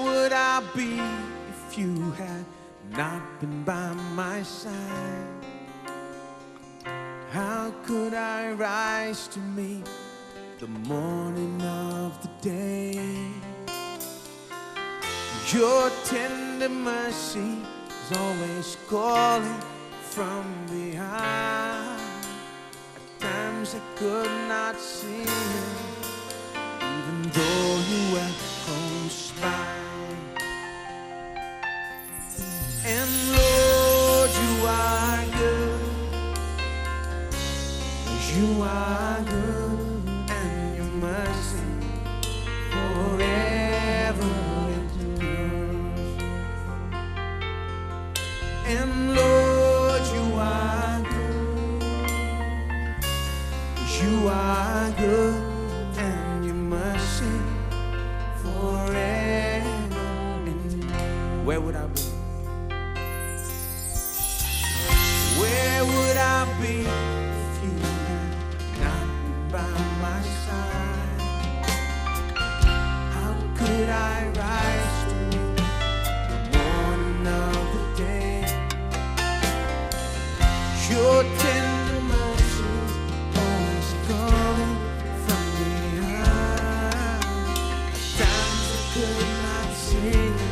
would I be if you had not been by my side? How could I rise to meet the morning of the day? Your tender mercy is always calling from behind. At times I could not see you, even though you were close by. And Lord, you are good. You are good, and your mercy forever endures. And Lord, you are good. You are good, and your mercy forever endures. Where would I be? Where would I be if you had not been by my side? How could I rise to meet the morning of the day? Your tender mercies always calling from behind. At times I could not see you,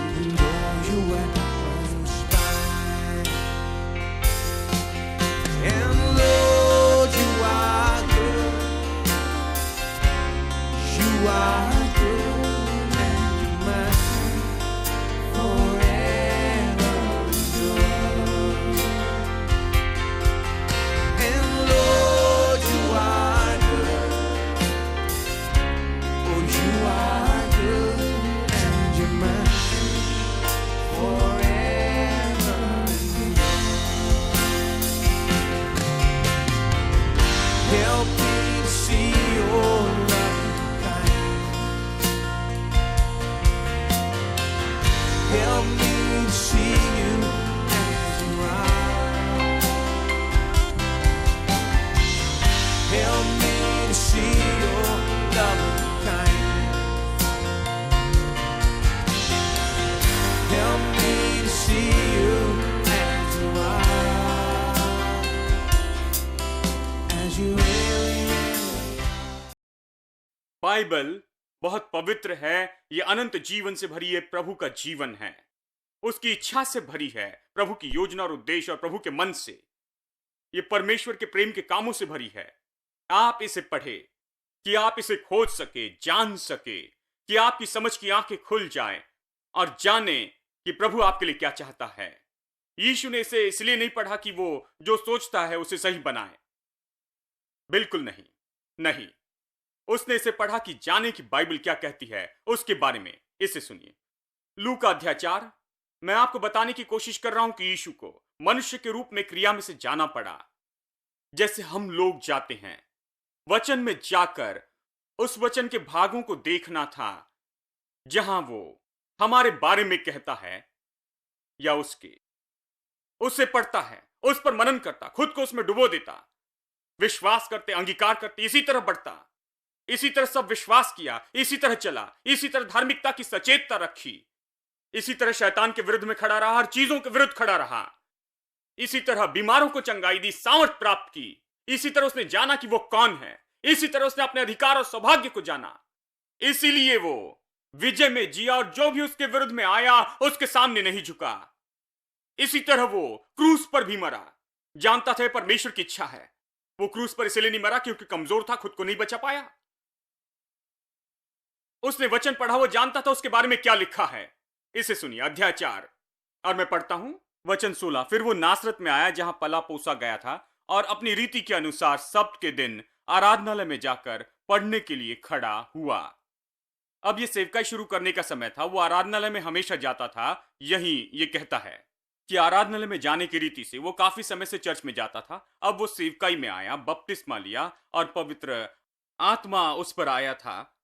even though you were close by. And Lord, you are good. You are good, and your mercy forever endures. And Lord, you are good. Oh, you are good, and your mercy forever endures. Help me to see your loving kindness. Help me to see you as you are. Help me to see your loving kindness. Help me to see you as you are. As you really, really. Bible बहुत पवित्र है। ये अनंत जीवन से भरी है, प्रभु का जीवन है, उसकी इच्छा से भरी है, प्रभु की योजना और उद्देश्य और प्रभु के मन से। ये परमेश्वर के प्रेम के कामों से भरी है। आप इसे पढ़े कि आप इसे खोज सके, जान सके, कि आपकी समझ की आंखें खुल जाएं और जाने कि प्रभु आपके लिए क्या चाहता है। यीशु ने इसे इसलिए नहीं पढ़ा कि वो जो सोचता है उसे सही बनाए, बिल्कुल नहीं, नहीं। उसने इसे पढ़ा कि जाने की बाइबल क्या कहती है उसके बारे में। इसे सुनिए, लूका अध्याय 4। मैं आपको बताने की कोशिश कर रहा हूं कि यीशु को मनुष्य के रूप में क्रिया में से जाना पड़ा, जैसे हम लोग जाते हैं। वचन में जाकर उस वचन के भागों को देखना था जहां वो हमारे बारे में कहता है, या उसे पढ़ता है, उस पर मनन करता, खुद को उसमें डुबो देता, विश्वास करते, अंगीकार करते, इसी तरह बढ़ता, इसी तरह सब विश्वास किया, इसी तरह चला, इसी तरह धार्मिकता की सचेतता रखी, इसी तरह शैतान के विरुद्ध में खड़ा रहा, हर चीजों के विरुद्ध खड़ा रहा, इसी तरह बीमारों को चंगाई दी, सामर्थ प्राप्त की, इसी तरह उसने जाना कि वो कौन है, इसी तरह उसने अपने अधिकार और सौभाग्य को जाना, इसीलिए वो विजय में जिया और जो भी उसके विरुद्ध में आया उसके सामने नहीं झुका। इसी तरह वो क्रूस पर भी मरा, जानता था परमेश्वर की इच्छा है। वो क्रूस पर इसलिए नहीं मरा क्योंकि कमजोर था, खुद को नहीं बचा पाया। उसने वचन पढ़ा, वो जानता था उसके बारे में क्या लिखा है। इसे सुनिए, अध्याय 4 और मैं पढ़ता हूं वचन 16। फिर वो नासरत में आया जहां पला पोसा गया था, और अपनी रीति के अनुसार सब्त के दिन आराधनालय में जाकर पढ़ने के लिए खड़ा हुआ। अब ये सेवकाई शुरू करने का समय था। वो आराधनालय में हमेशा जाता था। यही ये कहता है कि आराधनालय में जाने की रीति से वो काफी समय से चर्च में जाता था। अब वो सेवकाई में आया, बपतिस्मा लिया और पवित्र आत्मा उस पर आया था।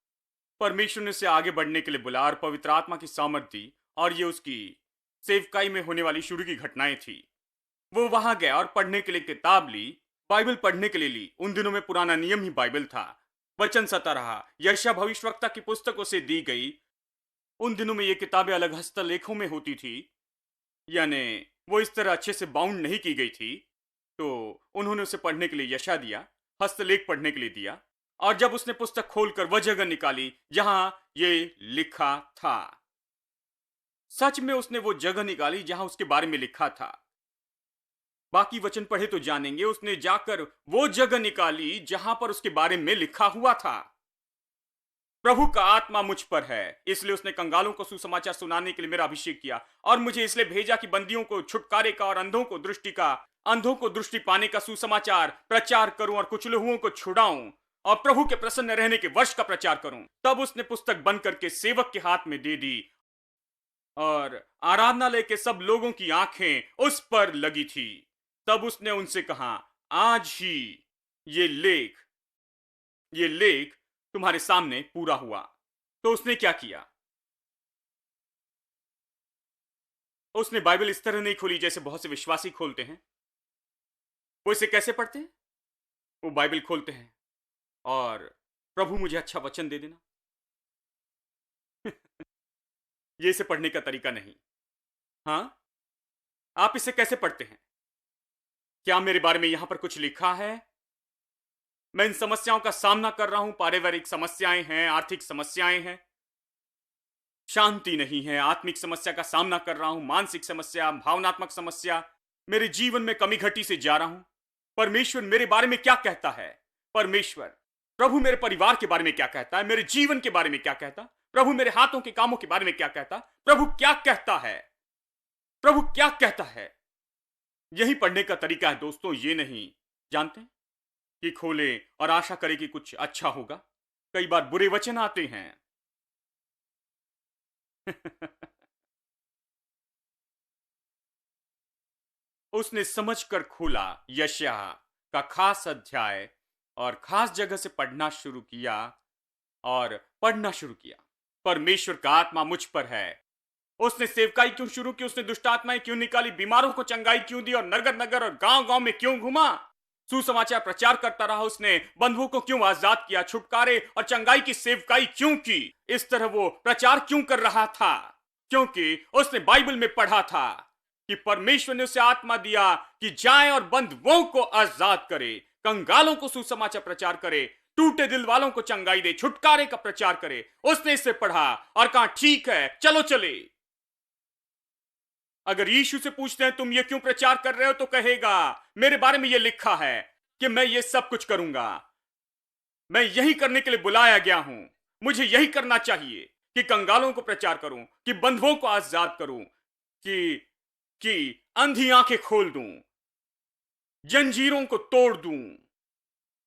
परमेश्वर ने उसे आगे बढ़ने के लिए बुला और पवित्र आत्मा की सामर्थ्य दी, और ये उसकी सेवकाई में होने वाली शुरू की घटनाएं थी। वो वहां गया और पढ़ने के लिए किताब ली, बाइबल पढ़ने के लिए ली। उन दिनों में पुराना नियम ही बाइबल था। वचन सता रहा। यशायाह भविष्यवक्ता की पुस्तक उसे दी गई। उन दिनों में ये किताबें अलग हस्तलेखों में होती थी, यानी वो इस तरह अच्छे से बाउंड नहीं की गई थी। तो उन्होंने उसे पढ़ने के लिए यशा दिया, हस्तलेख पढ़ने के लिए दिया। और जब उसने पुस्तक खोलकर वह जगह निकाली जहां ये लिखा था, सच में उसने वो जगह निकाली जहां उसके बारे में लिखा था। बाकी वचन पढ़े तो जानेंगे, उसने जाकर वो जगह निकाली जहां पर उसके बारे में लिखा हुआ था। प्रभु का आत्मा मुझ पर है, इसलिए उसने कंगालों को सुसमाचार सुनाने के लिए मेरा अभिषेक किया, और मुझे इसलिए भेजा कि बंदियों को छुटकारे का और अंधों को दृष्टि पाने का सुसमाचार प्रचार करूं, और कुचले हुओं को छुड़ाऊं, और प्रभु के प्रसन्न रहने के वर्ष का प्रचार करूं। तब उसने पुस्तक बंद करके सेवक के हाथ में दे दी, और आराधनालय के सब लोगों की आंखें उस पर लगी थी। तब उसने उनसे कहा, आज ही ये लेख तुम्हारे सामने पूरा हुआ। तो उसने क्या किया? उसने बाइबल इस तरह नहीं खोली जैसे बहुत से विश्वासी खोलते हैं। वो इसे कैसे पढ़ते हैं? वो बाइबल खोलते हैं और प्रभु मुझे अच्छा वचन दे देना। ये इसे पढ़ने का तरीका नहीं। हाँ, आप इसे कैसे पढ़ते हैं? क्या मेरे बारे में यहां पर कुछ लिखा है? मैं इन समस्याओं का सामना कर रहा हूं, पारिवारिक समस्याएं हैं, आर्थिक समस्याएं हैं, शांति नहीं है, आत्मिक समस्या का सामना कर रहा हूं, मानसिक समस्या, भावनात्मक समस्या, मेरे जीवन में कमी घटी से जा रहा हूं। परमेश्वर मेरे बारे में क्या कहता है? प्रभु मेरे परिवार के बारे में क्या कहता है? मेरे जीवन के बारे में क्या कहता? प्रभु मेरे हाथों के कामों के बारे में क्या कहता? प्रभु क्या कहता है? प्रभु क्या कहता है? यही पढ़ने का तरीका है दोस्तों, ये नहीं जानते कि खोले और आशा करे कि कुछ अच्छा होगा। कई बार बुरे वचन आते हैं। उसने समझकर खोला, यशायाह का खास अध्याय, और खास जगह से पढ़ना शुरू किया और पढ़ना शुरू किया। परमेश्वर का आत्मा मुझ पर है। उसने सेवकाई क्यों शुरू की? उसने दुष्ट आत्माएं क्यों निकाली? बीमारों को चंगाई क्यों दी? और नगर नगर और गांव गांव में क्यों घुमा? सुसमाचार प्रचार करता रहा। उसने बंधुओं को क्यों आजाद किया? छुटकारे और चंगाई की सेवकाई क्यों की? इस तरह वो प्रचार क्यों कर रहा था? क्योंकि उसने बाइबल में पढ़ा था कि परमेश्वर ने उसे आत्मा दिया कि जाए और बंधुओं को आजाद करे, कंगालों को सुसमाचार प्रचार करे, टूटे दिल वालों को चंगाई दे, छुटकारे का प्रचार करे। उसने इसे पढ़ा और कहा, ठीक है, चलो चले। अगर यीशु से पूछते हैं तुम ये क्यों प्रचार कर रहे हो, तो कहेगा मेरे बारे में ये लिखा है कि मैं ये सब कुछ करूंगा, मैं यही करने के लिए बुलाया गया हूं, मुझे यही करना चाहिए कि कंगालों को प्रचार करूं, कि बंधुओं को आजाद करूं, कि अंधी आंखें खोल दूं, जंजीरों को तोड़ दूं।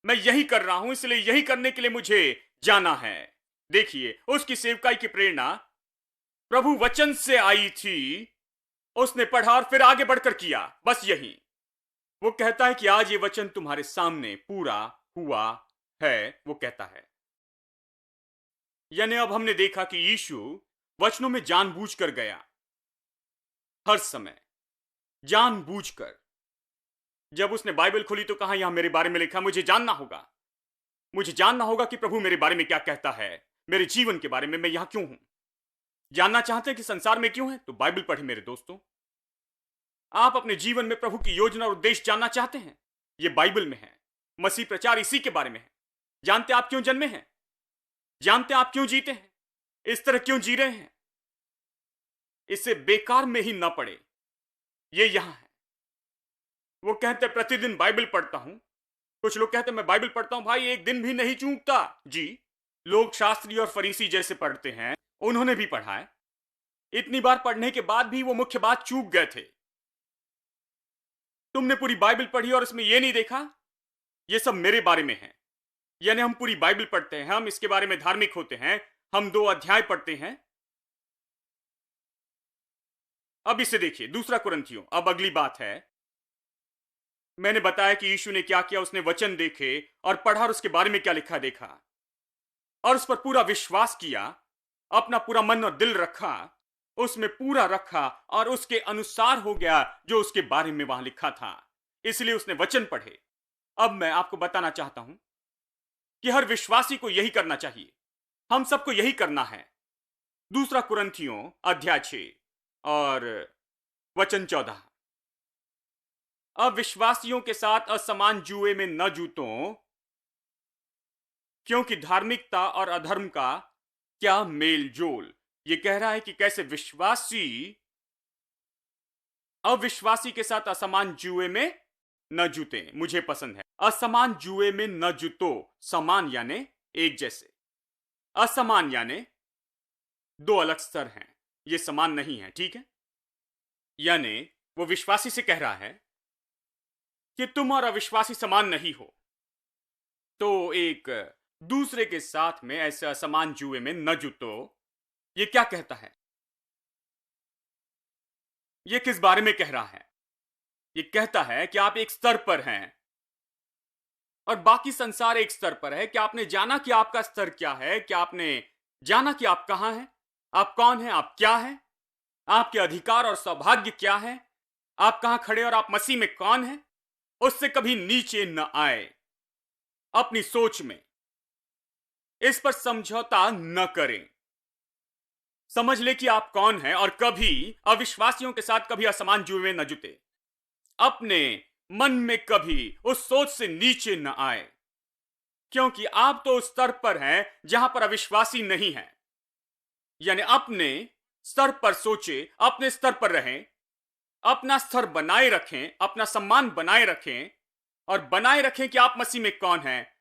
मैं यही कर रहा हूं, इसलिए यही करने के लिए मुझे जाना है। देखिए, उसकी सेवकाई की प्रेरणा प्रभु वचन से आई थी। उसने पढ़ा और फिर आगे बढ़कर किया, बस यही। वो कहता है कि आज ये वचन तुम्हारे सामने पूरा हुआ है, वो कहता है। यानी अब हमने देखा कि यीशु वचनों में जानबूझकर गया, हर समय जानबूझकर। जब उसने बाइबल खोली तो कहा, यहां मेरे बारे में लिखा, मुझे जानना होगा कि प्रभु मेरे बारे में क्या कहता है, मेरे जीवन के बारे में, मैं यहां क्यों हूं। जानना चाहते हैं कि संसार में क्यों है, तो बाइबल पढ़े मेरे दोस्तों। आप अपने जीवन में प्रभु की योजना और उद्देश्य जानना चाहते हैं, यह बाइबल में है। मसीह प्रचार इसी के बारे में है। जानते आप क्यों जन्मे हैं? जानते आप क्यों जीते हैं? इस तरह क्यों जी रहे हैं? इससे बेकार में ही ना पड़े, ये यहां है। वो कहते प्रतिदिन बाइबल पढ़ता हूं। कुछ लोग कहते मैं बाइबल पढ़ता हूं भाई, एक दिन भी नहीं चूकता। जी, लोग शास्त्री और फरीसी जैसे पढ़ते हैं, उन्होंने भी पढ़ा है। इतनी बार पढ़ने के बाद भी वो मुख्य बात चूक गए थे। तुमने पूरी बाइबल पढ़ी और इसमें यह नहीं देखा, ये सब मेरे बारे में है। यानी हम पूरी बाइबल पढ़ते हैं, हम इसके बारे में धार्मिक होते हैं, हम 2 अध्याय पढ़ते हैं। अब इसे देखिए, 2 कुरिन्थियों। अब अगली बात है, मैंने बताया कि यीशु ने क्या किया। उसने वचन देखे और पढ़ा और उसके बारे में क्या लिखा देखा, और उस पर पूरा विश्वास किया, अपना पूरा मन और दिल रखा, उसमें पूरा रखा, और उसके अनुसार हो गया जो उसके बारे में वहां लिखा था। इसलिए उसने वचन पढ़े। अब मैं आपको बताना चाहता हूं कि हर विश्वासी को यही करना चाहिए। हम सबको यही करना है। दूसरा कुरिन्थियों अध्याय 6 और वचन 14। अविश्वासियों के साथ असमान जुए में न जूतो, क्योंकि धार्मिकता और अधर्म का क्या मेल जोल। ये कह रहा है कि कैसे विश्वासी अविश्वासी के साथ असमान जुए में न जूते। मुझे पसंद है, असमान जुए में न जूतो। समान यानी एक जैसे, असमान यानी दो अलग स्तर हैं, ये समान नहीं है, ठीक है। यानी वो विश्वासी से कह रहा है कि तुम और अविश्वासी समान नहीं हो, तो एक दूसरे के साथ में ऐसे असमान जुए में न जूतो। ये क्या कहता है? ये किस बारे में कह रहा है? ये कहता है कि आप एक स्तर पर हैं और बाकी संसार एक स्तर पर है। क्या आपने जाना कि आपका स्तर क्या है? क्या आपने जाना कि आप कहां हैं? आप कौन हैं? आप क्या हैं? आपके अधिकार और सौभाग्य क्या है? आप कहां खड़े और आप मसीह में कौन हैं? उससे कभी नीचे न आए। अपनी सोच में इस पर समझौता न करें। समझ ले कि आप कौन हैं और कभी अविश्वासियों के साथ कभी असमान जुए में न जुटे। अपने मन में कभी उस सोच से नीचे न आए, क्योंकि आप तो उस स्तर पर हैं जहां पर अविश्वासी नहीं है। यानी अपने स्तर पर सोचे, अपने स्तर पर रहें, अपना स्तर बनाए रखें, अपना सम्मान बनाए रखें और बनाए रखें कि आप मसीह में कौन हैं।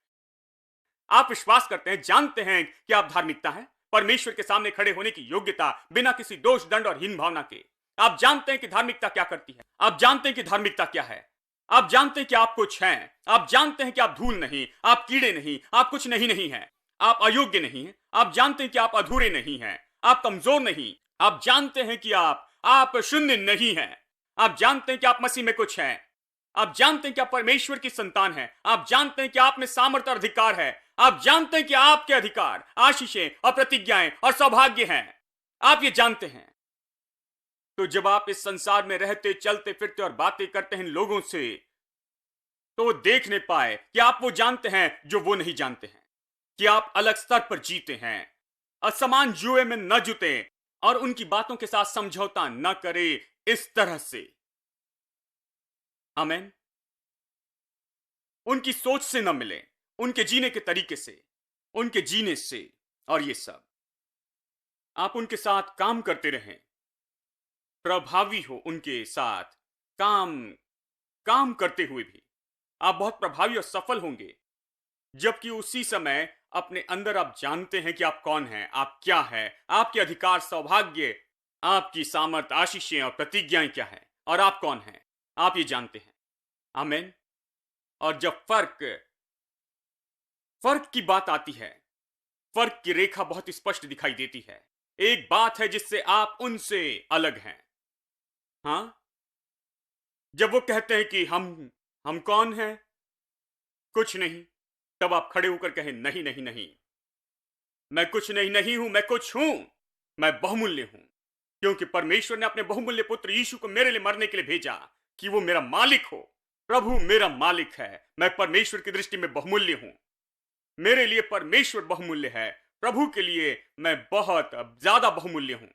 आप विश्वास करते हैं, जानते हैं कि आप धार्मिकता है, परमेश्वर के सामने खड़े होने की योग्यता बिना किसी दोष दंड और हीन भावना के। आप जानते हैं कि धार्मिकता क्या करती है। आप जानते हैं कि धार्मिकता क्या है। आप जानते हैं कि आप कुछ हैं। आप जानते हैं कि आप धूल नहीं, आप कीड़े नहीं, आप कुछ नहीं हैं। आप अयोग्य नहीं हैं। आप जानते हैं कि आप अधूरे नहीं हैं। आप कमजोर नहीं। आप जानते हैं कि आप शून्य नहीं हैं। आप जानते हैं कि आप मसीह में कुछ हैं। आप जानते हैं कि आप परमेश्वर की संतान हैं। आप जानते हैं कि आप में सामर्थ्य और अधिकार है। आप जानते हैं कि आपके अधिकार, आशीषें और प्रतिज्ञाएं और सौभाग्य हैं। आप ये जानते हैं। तो जब आप इस संसार में रहते, चलते फिरते और बातें करते हैं लोगों से, तो वो देख नहीं पाए कि आप वो जानते हैं जो वो नहीं जानते हैं, कि आप अलग स्तर पर जीते हैं। असमान जुए में न जुटे और उनकी बातों के साथ समझौता न करे इस तरह से। आमीन। उनकी सोच से न मिले, उनके जीने के तरीके से, उनके जीने से और ये सब। आप उनके साथ काम करते रहें, प्रभावी हो उनके साथ काम करते हुए भी आप बहुत प्रभावी और सफल होंगे। जबकि उसी समय अपने अंदर आप जानते हैं कि आप कौन हैं, आप क्या हैं, आपके अधिकार, सौभाग्य, आपकी सामर्थ, आशीषें और प्रतिज्ञाएं क्या है और आप कौन हैं, आप ये जानते हैं। आमीन। और जब फर्क की बात आती है, फर्क की रेखा बहुत स्पष्ट दिखाई देती है। एक बात है जिससे आप उनसे अलग हैं। हां, जब वो कहते हैं कि हम कौन हैं, कुछ नहीं, तब आप खड़े होकर कहें नहीं नहीं नहीं, मैं कुछ नहीं हूं, मैं कुछ हूं, मैं बहुमूल्य हूं, क्योंकि परमेश्वर ने अपने बहुमूल्य पुत्र यीशु को मेरे लिए मरने के लिए भेजा कि वो मेरा मालिक हो। प्रभु मेरा मालिक है। मैं परमेश्वर की दृष्टि में बहुमूल्य हूं। मेरे लिए परमेश्वर बहुमूल्य है। प्रभु के लिए मैं बहुत ज्यादा बहुमूल्य हूं।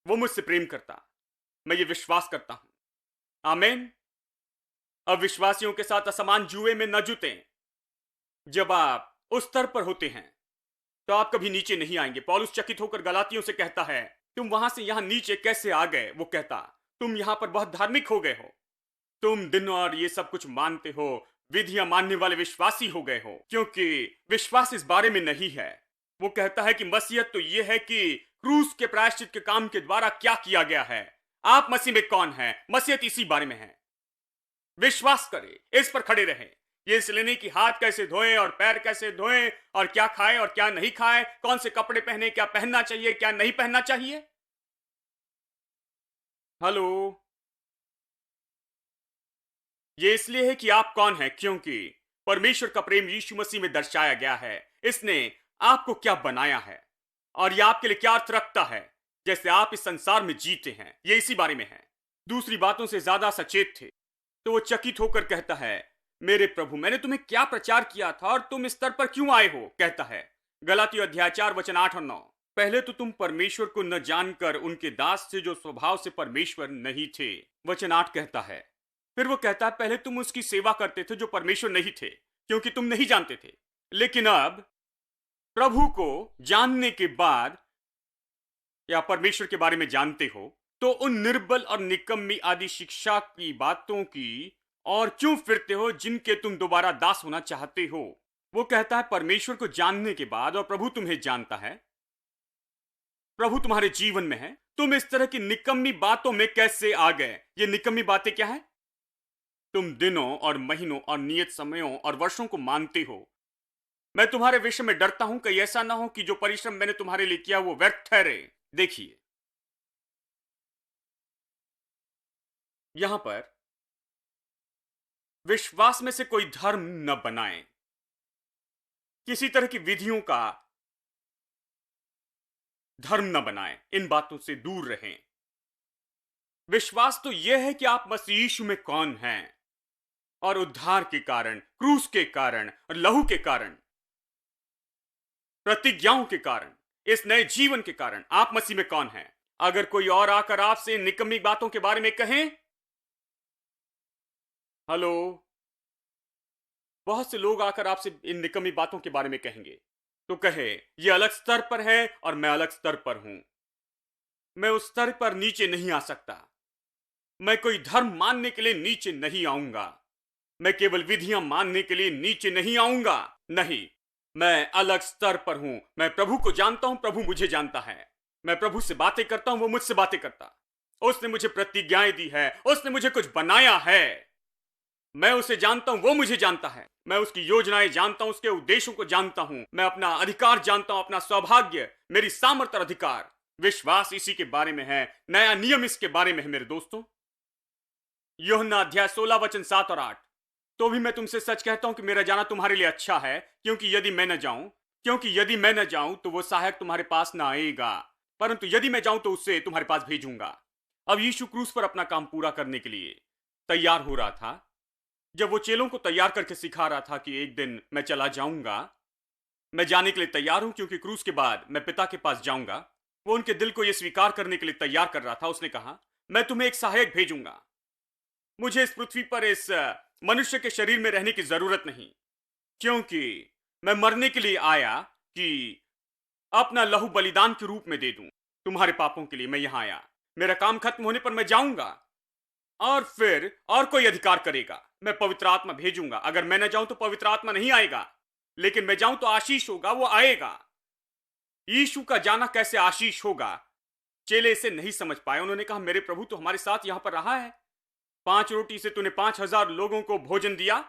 वो मुझसे प्रेम करता, मैं ये विश्वास करता हूं। आमीन। अविश्वासियों के साथ असमान जुए में न जुटें। जब आप उस स्तर पर होते हैं तो आप कभी नीचे नहीं आएंगे। पौलुस चकित होकर गलातियों से कहता है, तुम वहां से यहां नीचे कैसे आ गए? वो कहता, तुम यहां पर बहुत धार्मिक हो गए हो, तुम दिन और ये सब कुछ मानते हो, विधियां मानने वाले विश्वासी हो गए हो, क्योंकि विश्वास इस बारे में नहीं है। वो कहता है कि मसीहत तो यह है कि क्रूस के प्रायश्चित के काम के द्वारा क्या किया गया है। आप मसीह में कौन है? मसीहत इसी बारे में है। विश्वास करें, इस पर खड़े रहें। ये इसलिए नहीं कि हाथ कैसे धोए और पैर कैसे धोए और क्या खाए और क्या नहीं खाए, कौन से कपड़े पहने, क्या पहनना चाहिए क्या नहीं पहनना चाहिए। हेलो। ये इसलिए है कि आप कौन हैं, क्योंकि परमेश्वर का प्रेम यीशु मसीह में दर्शाया गया है। इसने आपको क्या बनाया है और यह आपके लिए क्या अर्थ रखता है, जैसे आप इस संसार में जीते हैं। ये इसी बारे में है, दूसरी बातों से ज्यादा सचेत थे। तो वो चकित होकर कहता है, मेरे प्रभु, मैंने तुम्हें क्या प्रचार किया था और तुम इस स्तर पर क्यों आए हो? कहता है गलातियों अध्याय 4 वचन 8 और 9। पहले तो तुम परमेश्वर को न जानकर उनके दास से जो स्वभाव से परमेश्वर नहीं थे। वचन 8 कहता है। फिर वो कहता है पहले तुम उसकी सेवा करते थे जो परमेश्वर नहीं थे, क्योंकि तुम नहीं जानते थे। लेकिन अब प्रभु को जानने के बाद या परमेश्वर के बारे में जानते हो, तो उन निर्बल और निकम्मी आदि शिक्षा की बातों की और क्यों फिरते हो जिनके तुम दोबारा दास होना चाहते हो। वो कहता है परमेश्वर को जानने के बाद और प्रभु तुम्हें जानता है, प्रभु तुम्हारे जीवन में है, तुम इस तरह की निकम्मी बातों में कैसे आ गए। ये निकम्मी बातें क्या है? तुम दिनों और महीनों और नियत समयों और वर्षों को मानते हो। मैं तुम्हारे विषय में डरता हूं कहीं ऐसा ना हो कि जो परिश्रम मैंने तुम्हारे लिए किया वो व्यर्थ ठहरे। देखिए यहां पर विश्वास में से कोई धर्म न बनाएं, किसी तरह की विधियों का धर्म न बनाएं, इन बातों से दूर रहें। विश्वास तो यह है कि आप मसीह यीशु में कौन हैं और उद्धार के कारण, क्रूस के कारण और लहू के कारण, प्रतिज्ञाओं के कारण, इस नए जीवन के कारण आप मसीह में कौन हैं। अगर कोई और आकर आपसे इन निकम्मी बातों के बारे में कहें, हेलो, बहुत से लोग आकर आपसे इन निकम्मी बातों के बारे में कहेंगे, तो कहे ये अलग स्तर पर है और मैं अलग स्तर पर हूं, मैं उस स्तर पर नीचे नहीं आ सकता, मैं कोई धर्म मानने के लिए नीचे नहीं आऊंगा, मैं केवल विधियां मानने के लिए नीचे नहीं आऊंगा। नहीं, मैं अलग स्तर पर हूं। मैं प्रभु को जानता हूं, प्रभु मुझे जानता है। मैं प्रभु से बातें करता हूं, वो मुझसे बातें करता। उसने मुझे प्रतिज्ञाएं दी है, उसने मुझे कुछ बनाया है। मैं उसे जानता हूं, वो मुझे जानता है। मैं उसकी योजनाएं जानता हूं, उसके उद्देश्यों को जानता हूं। मैं अपना अधिकार जानता हूं, अपना सौभाग्य, मेरी सामर्थ्य और अधिकार। विश्वास इसी के बारे में है, नया नियम इसके बारे में है। मेरे दोस्तों, यूहन्ना अध्याय 16 वचन 7 और 8। तो भी मैं तुमसे सच कहता हूं कि मेरा जाना तुम्हारे लिए अच्छा है, क्योंकि यदि मैं न जाऊं तो वो सहायक तुम्हारे पास ना आएगा, परंतु यदि मैं जाऊं तो उससे तुम्हारे पास भेजूंगा। अब यीशु क्रूस पर अपना काम पूरा करने के लिए तैयार हो रहा था। जब वो चेलों को तैयार करके सिखा रहा था कि एक दिन मैं चला जाऊंगा, मैं जाने के लिए तैयार हूं, क्योंकि क्रूस के बाद मैं पिता के पास जाऊंगा। वो उनके दिल को यह स्वीकार करने के लिए तैयार कर रहा था। उसने कहा, मैं तुम्हें एक सहायक भेजूंगा। मुझे इस पृथ्वी पर इस मनुष्य के शरीर में रहने की जरूरत नहीं, क्योंकि मैं मरने के लिए आया कि अपना लहू बलिदान के रूप में दे दूं तुम्हारे पापों के लिए। मैं यहां आया, मेरा काम खत्म होने पर मैं जाऊंगा और फिर और कोई अधिकार करेगा। मैं पवित्र आत्मा भेजूंगा। अगर मैं न जाऊं तो पवित्र आत्मा नहीं आएगा, लेकिन मैं जाऊं तो आशीष होगा, वो आएगा। यीशु का जाना कैसे आशीष होगा? चेले इसे नहीं समझ पाए। उन्होंने कहा, मेरे प्रभु तो हमारे साथ यहां पर रहा है, 5 रोटी से तूने 5,000 लोगों को भोजन दिया,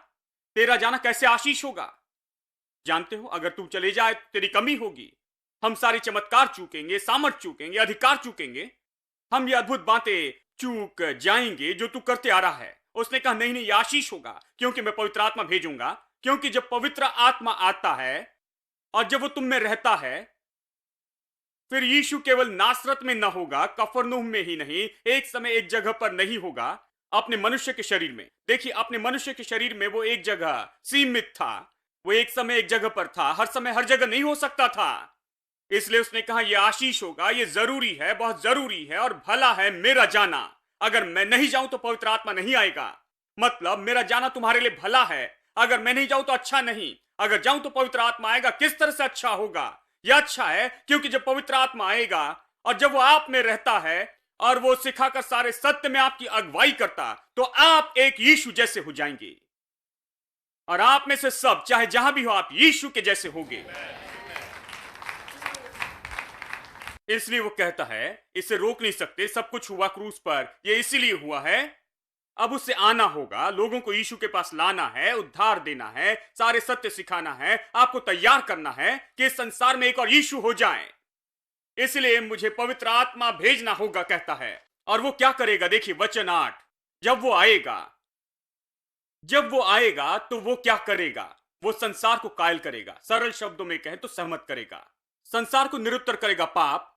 तेरा जाना कैसे आशीष होगा? जानते हो, अगर तू चले जाए तो तेरी कमी होगी। हम सारी चमत्कार चूकेंगे, सामर्थ चूकेंगे, अधिकार चूकेंगे, हम ये अद्भुत बातें चूक जाएंगे जो तू करते आ रहा है। उसने कहा, नहीं, ये आशीष होगा, क्योंकि मैं पवित्र आत्मा भेजूंगा। क्योंकि जब पवित्र आत्मा आता है और जब वो तुम में रहता है, फिर यीशु केवल नासरत में न होगा, कफरनहूम में ही नहीं, एक समय एक जगह पर नहीं होगा, अपने मनुष्य के शरीर में। देखिए, अपने मनुष्य के शरीर में वो एक जगह सीमित था, वो एक समय एक जगह पर था, हर समय हर जगह नहीं हो सकता था। इसलिए उसने कहा, यह आशीष होगा, यह जरूरी है, बहुत जरूरी है और भला है मेरा जाना। अगर मैं नहीं जाऊं तो पवित्र आत्मा नहीं आएगा। मतलब मेरा जाना तुम्हारे लिए भला है। अगर मैं नहीं जाऊं तो अच्छा नहीं, अगर जाऊं तो पवित्र आत्मा आएगा। किस तरह से अच्छा होगा? यह अच्छा है क्योंकि जब पवित्र आत्मा आएगा और जब वो आप में रहता है और वो सिखाकर सारे सत्य में आपकी अगुवाई करता, तो आप एक यीशु जैसे हो जाएंगे और आप में से सब, चाहे जहां भी हो, आप यीशु के जैसे होंगे। इसलिए वो कहता है, इसे रोक नहीं सकते, सब कुछ हुआ क्रूस पर, यह इसीलिए हुआ है। अब उससे आना होगा, लोगों को यीशु के पास लाना है, उद्धार देना है, सारे सत्य सिखाना है, आपको तैयार करना है कि इस संसार में एक और यीशु हो जाए। इसलिए मुझे पवित्र आत्मा भेजना होगा, कहता है। और वो क्या करेगा? देखिए वचन 8, जब वो आएगा तो वो क्या करेगा? वो संसार को कायल करेगा। सरल शब्दों में कहें तो सहमत करेगा। संसार को निरुत्तर करेगा पाप,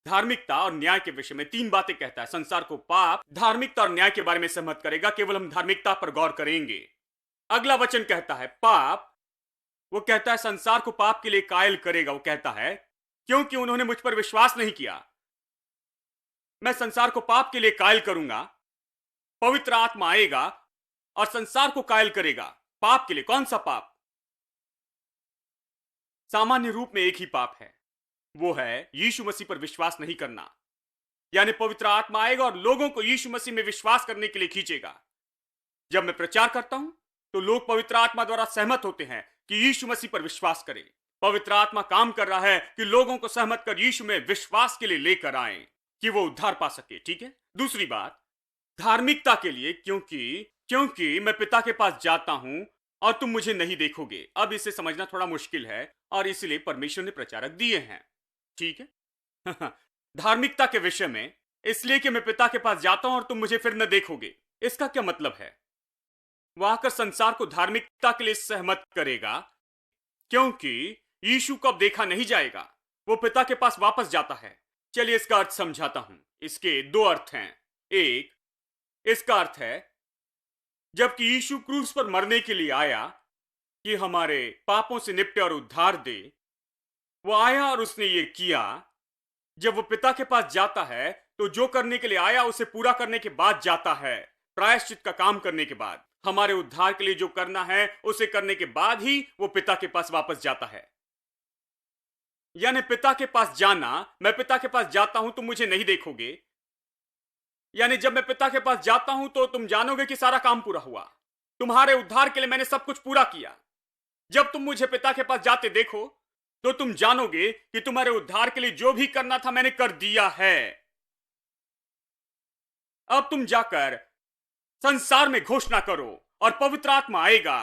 धार्मिकता और न्याय के विषय में 3 बातें कहता है। संसार को पाप, धार्मिकता और न्याय के बारे में सहमत करेगा। केवल हम धार्मिकता पर गौर करेंगे। अगला वचन कहता है पाप। वो कहता है संसार को पाप के लिए कायल करेगा। वो कहता है क्योंकि उन्होंने मुझ पर विश्वास नहीं किया। मैं संसार को पाप के लिए कायल करूंगा, पवित्र आत्मा आएगा और संसार को कायल करेगा। पाप के लिए। कौन सा पाप? सामान्य रूप में एक ही पाप है, वो है यीशु मसीह पर विश्वास नहीं करना। यानी पवित्र आत्मा आएगा और लोगों को यीशु मसीह में विश्वास करने के लिए खींचेगा। जब मैं प्रचार करता हूं तो लोग पवित्र आत्मा द्वारा सहमत होते हैं कि यीशु मसीह पर विश्वास करें। पवित्र आत्मा काम कर रहा है कि लोगों को सहमत कर यीशु में विश्वास के लिए लेकर आए कि वो उद्धार पा सके। ठीक है। दूसरी बात, धार्मिकता के लिए, क्योंकि मैं पिता के पास जाता हूं और तुम मुझे नहीं देखोगे। अब इसे समझना थोड़ा मुश्किल है और इसलिए परमेश्वर ने प्रचारक दिए हैं। ठीक है। धार्मिकता के विषय में, इसलिए कि मैं पिता के पास जाता हूं और तुम मुझे फिर न देखोगे। इसका क्या मतलब है? वह आकर संसार को धार्मिकता के लिए सहमत करेगा, क्योंकि यीशु को अब देखा नहीं जाएगा, वो पिता के पास वापस जाता है। चलिए इसका अर्थ समझाता हूं। इसके दो अर्थ हैं। एक, इसका अर्थ है जबकि यीशु क्रूस पर मरने के लिए आया कि हमारे पापों से निपटे और उद्धार दे, वो आया और उसने ये किया। जब वो पिता के पास जाता है तो जो करने के लिए आया उसे पूरा करने के बाद जाता है। प्रायश्चित का काम करने के बाद, हमारे उद्धार के लिए जो करना है उसे करने के बाद ही वो पिता के पास वापस जाता है। यानी पिता के पास जाना, मैं पिता के पास जाता हूं तुम मुझे नहीं देखोगे, यानी जब मैं पिता के पास जाता हूं तो तुम जानोगे कि सारा काम पूरा हुआ, तुम्हारे उद्धार के लिए मैंने सब कुछ पूरा किया। जब तुम मुझे पिता के पास जाते देखो तो तुम जानोगे कि तुम्हारे उद्धार के लिए जो भी करना था मैंने कर दिया है। अब तुम जाकर संसार में घोषणा करो और पवित्र आत्मा आएगा,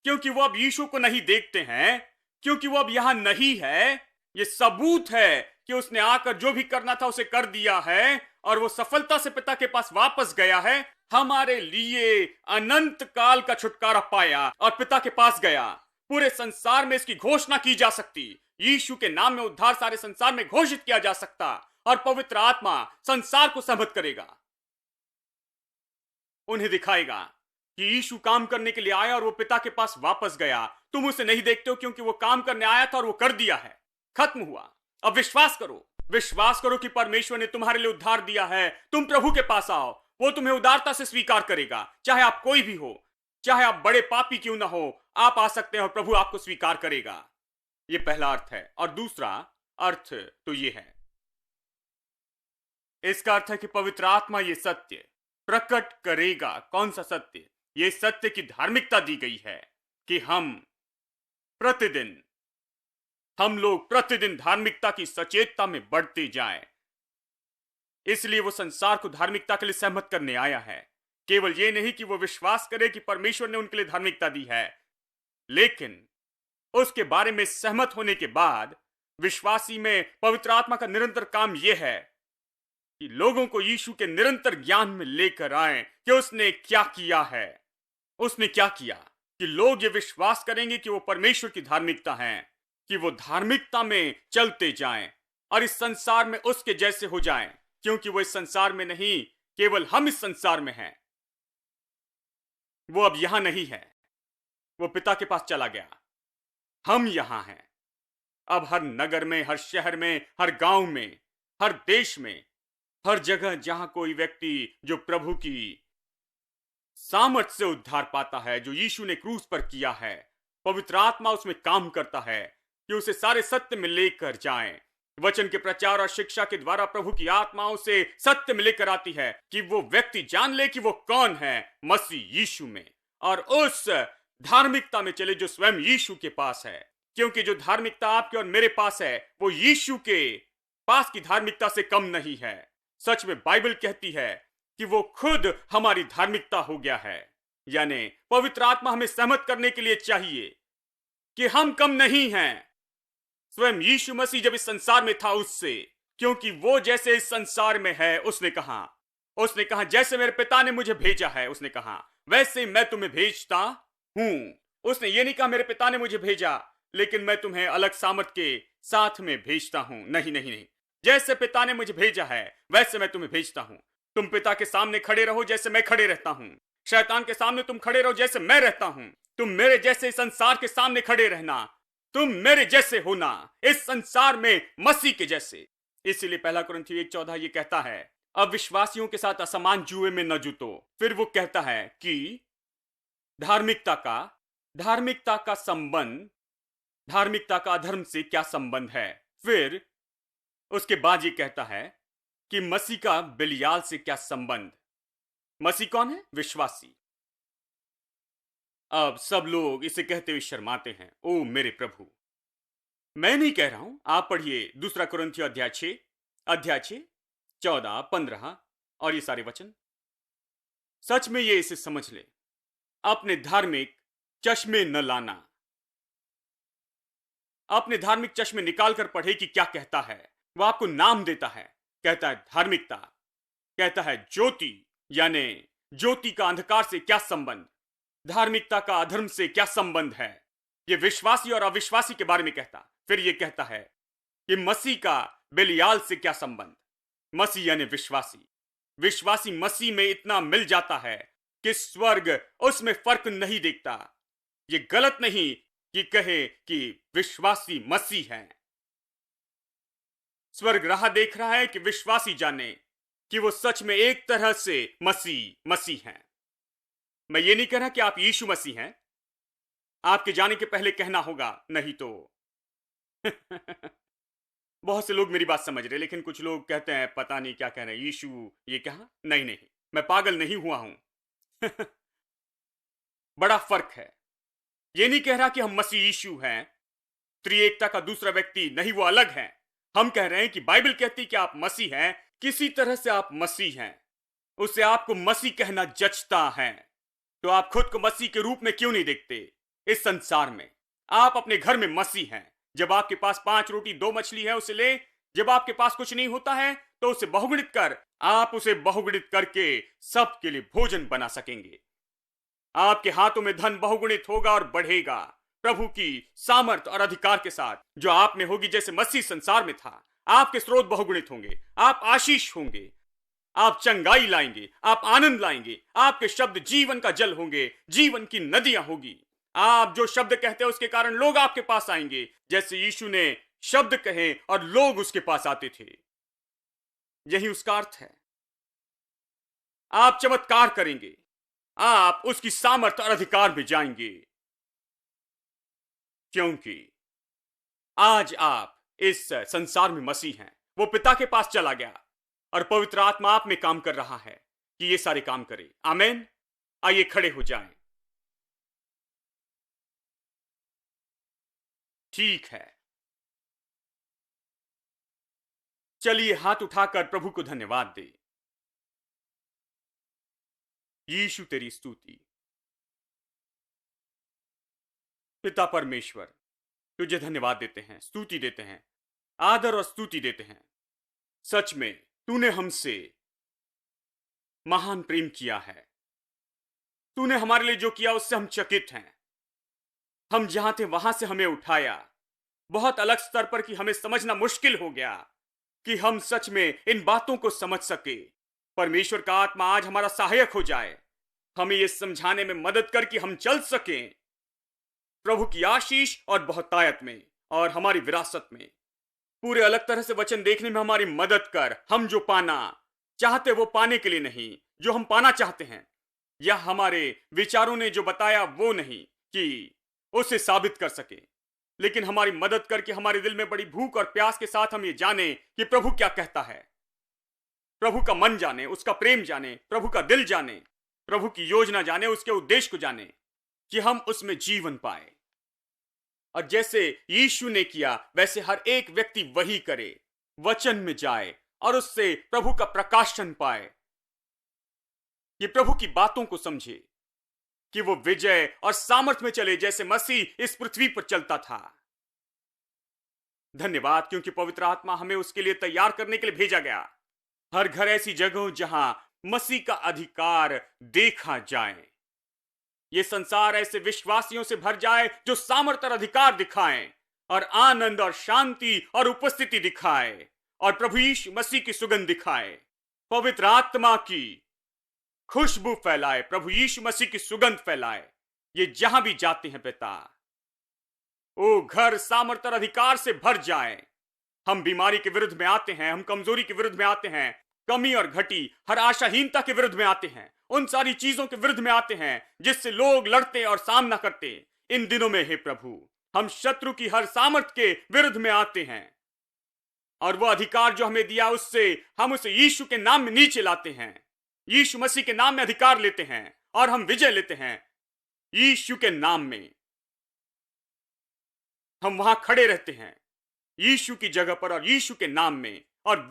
क्योंकि वो अब यीशु को नहीं देखते हैं, क्योंकि वो अब यहां नहीं है। ये सबूत है कि उसने आकर जो भी करना था उसे कर दिया है और वो सफलता से पिता के पास वापस गया है, हमारे लिए अनंत काल का छुटकारा पाया और पिता के पास गया। पूरे संसार में इसकी घोषणा की जा सकती, यीशु के नाम में उद्धार सारे संसार में घोषित किया जा सकता और पवित्र आत्मा संसार को सहमत करेगा, उन्हें दिखाएगा कि यीशु काम करने के लिए आया और वो पिता के पास वापस गया। तुम उसे नहीं देखते हो क्योंकि वो काम करने आया था और वो कर दिया है, खत्म हुआ। अब विश्वास करो, विश्वास करो कि परमेश्वर ने तुम्हारे लिए उद्धार दिया है। तुम प्रभु के पास आओ, वो तुम्हें उदारता से स्वीकार करेगा। चाहे आप कोई भी हो, चाहे आप बड़े पापी क्यों ना हो, आप आ सकते हैं और प्रभु आपको स्वीकार करेगा। यह पहला अर्थ है। और दूसरा अर्थ तो यह है, इसका अर्थ है कि पवित्र आत्मा ये सत्य प्रकट करेगा। कौन सा सत्य? ये सत्य की धार्मिकता दी गई है कि हम लोग प्रतिदिन धार्मिकता की सचेतता में बढ़ते जाएं। इसलिए वो संसार को धार्मिकता के लिए सहमत करने आया है। केवल ये नहीं कि वो विश्वास करे कि परमेश्वर ने उनके लिए धार्मिकता दी है, लेकिन उसके बारे में सहमत होने के बाद विश्वासी में पवित्र आत्मा का निरंतर काम यह है कि लोगों को यीशु के निरंतर ज्ञान में लेकर आए कि उसने क्या किया है। उसने क्या किया कि लोग ये विश्वास करेंगे कि वो परमेश्वर की धार्मिकता है, कि वो धार्मिकता में चलते जाएं और इस संसार में उसके जैसे हो जाएं, क्योंकि वो इस संसार में नहीं, केवल हम इस संसार में हैं। वो अब यहां नहीं है, वो पिता के पास चला गया, हम यहां हैं। अब हर नगर में, हर शहर में, हर गांव में, हर देश में, हर जगह जहां कोई व्यक्ति जो प्रभु की सामर्थ से उद्धार पाता है, जो यीशु ने क्रूस पर किया है, पवित्र आत्मा उसमें काम करता है कि उसे सारे सत्य में लेकर जाएं। वचन के प्रचार और शिक्षा के द्वारा प्रभु की आत्मा उसे सत्य में लेकर आती है कि वो व्यक्ति जान ले कि वो कौन है, मसीह यीशु में, और उस धार्मिकता में चले जो स्वयं यीशु के पास है। क्योंकि जो धार्मिकता आपके और मेरे पास है वो यीशु के पास की धार्मिकता से कम नहीं है। सच में बाइबल कहती है कि वो खुद हमारी धार्मिकता हो गया है। यानी पवित्र आत्मा हमें सहमत करने के लिए चाहिए कि हम कम नहीं हैं। स्वयं यीशु मसीह जब इस संसार में था उससे, क्योंकि वो जैसे इस संसार में है, उसने कहा जैसे मेरे पिता ने मुझे भेजा है, उसने कहा वैसे मैं तुम्हें भेजता हूं। उसने ये नहीं कहा मेरे पिता ने मुझे भेजा लेकिन मैं तुम्हें अलग सामर्थ के साथ में भेजता हूं। नहीं, जैसे पिता ने मुझे भेजा है वैसे मैं तुम्हें भेजता हूं। तुम पिता के सामने खड़े रहो जैसे मैं खड़े रहता हूं। शैतान के सामने तुम खड़े रहो जैसे मैं रहता हूं। तुम मेरे जैसे संसार के सामने खड़े रहना। तुम मेरे जैसे होना, इस संसार में मसीह के जैसे। इसीलिए पहला कुरिन्थियों 1:14 ये कहता है, अविश्वासियों के साथ असमान जुए में न जुटो। फिर वो कहता है कि धार्मिकता का संबंध, धार्मिकता का अधर्म से क्या संबंध है। फिर उसके बाद ये कहता है कि मसीह का बिलियाल से क्या संबंध। मसीह कौन है? विश्वासी। अब सब लोग इसे कहते हुए शर्माते हैं, ओ मेरे प्रभु। मैं नहीं कह रहा हूं, आप पढ़िए दूसरा कुरिन्थियों अध्याय 6 14 15 और ये सारे वचन। सच में ये इसे समझ ले, अपने धार्मिक चश्मे न लाना। अपने धार्मिक चश्मे निकाल कर पढ़े कि क्या कहता है। वो आपको नाम देता है, कहता है धार्मिकता, कहता है ज्योति, यानी ज्योति का अंधकार से क्या संबंध, धार्मिकता का अधर्म से क्या संबंध है। ये विश्वासी और अविश्वासी के बारे में कहता। फिर ये कहता है कि मसीह का बेलियाल से क्या संबंध। मसीह यानी विश्वासी। विश्वासी मसीह में इतना मिल जाता है कि स्वर्ग उसमें फर्क नहीं देखता। ये गलत नहीं कि कहे कि विश्वासी मसीह है। स्वर्ग राह देख रहा है कि विश्वासी जाने कि वो सच में एक तरह से मसीह हैं। मैं ये नहीं कह रहा कि आप यीशु मसीह हैं। आपके जाने के पहले कहना होगा, नहीं तो बहुत से लोग मेरी बात समझ रहे, लेकिन कुछ लोग कहते हैं पता नहीं क्या कह रहे हैं, यीशु ये कहा। नहीं, मैं पागल नहीं हुआ हूं। बड़ा फर्क है। ये नहीं कह रहा कि हम मसीह यीशु हैं, त्रिएकता का दूसरा व्यक्ति नहीं, वो अलग है। हम कह रहे हैं कि बाइबल कहती कि आप मसीह हैं, किसी तरह से आप मसीह हैं, उसे आपको मसीह कहना जचता है। तो आप खुद को मसीह के रूप में क्यों नहीं देखते? इस संसार में आप अपने घर में मसीह हैं। जब आपके पास 5 रोटी 2 मछली है, उसे ले। जब आपके पास कुछ नहीं होता है तो उसे बहुगुणित कर, आप उसे बहुगुणित करके सबके लिए भोजन बना सकेंगे। आपके हाथों में धन बहुगुणित होगा और बढ़ेगा, प्रभु की सामर्थ और अधिकार के साथ जो आप में होगी। जैसे मसीह संसार में था, आपके स्रोत बहुगुणित होंगे, आप आशीष होंगे, आप चंगाई लाएंगे, आप आनंद लाएंगे। आपके शब्द जीवन का जल होंगे, जीवन की नदियां होगी। आप जो शब्द कहते हैं उसके कारण लोग आपके पास आएंगे, जैसे यीशु ने शब्द कहे और लोग उसके पास आते थे। यही उसका अर्थ है। आप चमत्कार करेंगे, आप उसकी सामर्थ और अधिकार में जाएंगे, क्योंकि आज आप इस संसार में मसीह हैं। वो पिता के पास चला गया और पवित्र आत्मा आप में काम कर रहा है कि ये सारे काम करे। आमेन। आइए खड़े हो जाएं। ठीक है, चलिए हाथ उठाकर प्रभु को धन्यवाद दे। यीशु तेरी स्तुति। पिता परमेश्वर, तुझे धन्यवाद देते हैं, स्तुति देते हैं, आदर और स्तुति देते हैं। सच में तूने हमसे महान प्रेम किया है। तूने हमारे लिए जो किया उससे हम चकित हैं। हम जहां थे वहां से हमें उठाया बहुत अलग स्तर पर कि हमें समझना मुश्किल हो गया कि हम सच में इन बातों को समझ सके। परमेश्वर का आत्मा आज हमारा सहायक हो जाए, हमें यह समझाने में मदद कर कि हम चल सकें प्रभु की आशीष और बहुतायत में और हमारी विरासत में। पूरे अलग तरह से वचन देखने में हमारी मदद कर। हम जो पाना चाहते वो पाने के लिए नहीं, जो हम पाना चाहते हैं या हमारे विचारों ने जो बताया वो नहीं कि उसे साबित कर सके, लेकिन हमारी मदद करके हमारे दिल में बड़ी भूख और प्यास के साथ हम ये जाने कि प्रभु क्या कहता है, प्रभु का मन जाने, उसका प्रेम जाने, प्रभु का दिल जाने, प्रभु की योजना जाने, उसके उद्देश्य को जाने, कि हम उसमें जीवन पाए। और जैसे यीशु ने किया वैसे हर एक व्यक्ति वही करे, वचन में जाए और उससे प्रभु का प्रकाशन पाए, कि प्रभु की बातों को समझे, कि वो विजय और सामर्थ में चले जैसे मसीह इस पृथ्वी पर चलता था। धन्यवाद, क्योंकि पवित्र आत्मा हमें उसके लिए तैयार करने के लिए भेजा गया। हर घर ऐसी जगह हो जहां मसीह का अधिकार देखा जाए। ये संसार ऐसे विश्वासियों से भर जाए जो सामर्थ और अधिकार दिखाएं और आनंद और शांति और उपस्थिति दिखाए और प्रभु यीशु मसीह की सुगंध दिखाए। पवित्र आत्मा की खुशबू फैलाए, प्रभु यीशु मसीह की सुगंध फैलाए। ये जहां भी जाते हैं पिता, ओ घर सामर्थ और अधिकार से भर जाए। हम बीमारी के विरुद्ध में आते हैं, हम कमजोरी के विरुद्ध में आते हैं, कमी और घटी हर आशाहीनता के विरुद्ध में आते हैं, उन सारी चीजों के विरुद्ध में आते हैं जिससे लोग लड़ते और सामना करते। इन दिनों में हे प्रभु, हम शत्रु की हर सामर्थ के विरुद्ध में आते हैं और वह अधिकार जो हमें दिया उससे हम उसे यीशु के नाम में नीचे लाते हैं। यीशु मसीह के नाम में अधिकार लेते हैं और हम विजय लेते हैं। यीशु के नाम में हम वहां खड़े रहते हैं, यीशु की जगह पर और यीशु के नाम में, और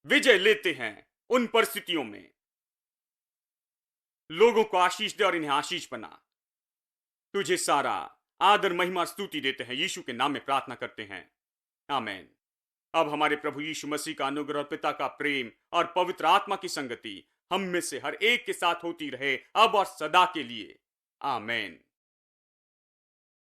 विजय लेते हैं उन परिस्थितियों में। लोगों को आशीष दे और इन्हें आशीष बना। तुझे सारा आदर महिमा स्तुति देते हैं, यीशु के नाम में प्रार्थना करते हैं, आमीन। अब हमारे प्रभु यीशु मसीह का अनुग्रह और पिता का प्रेम और पवित्र आत्मा की संगति हम में से हर एक के साथ होती रहे, अब और सदा के लिए, आमीन।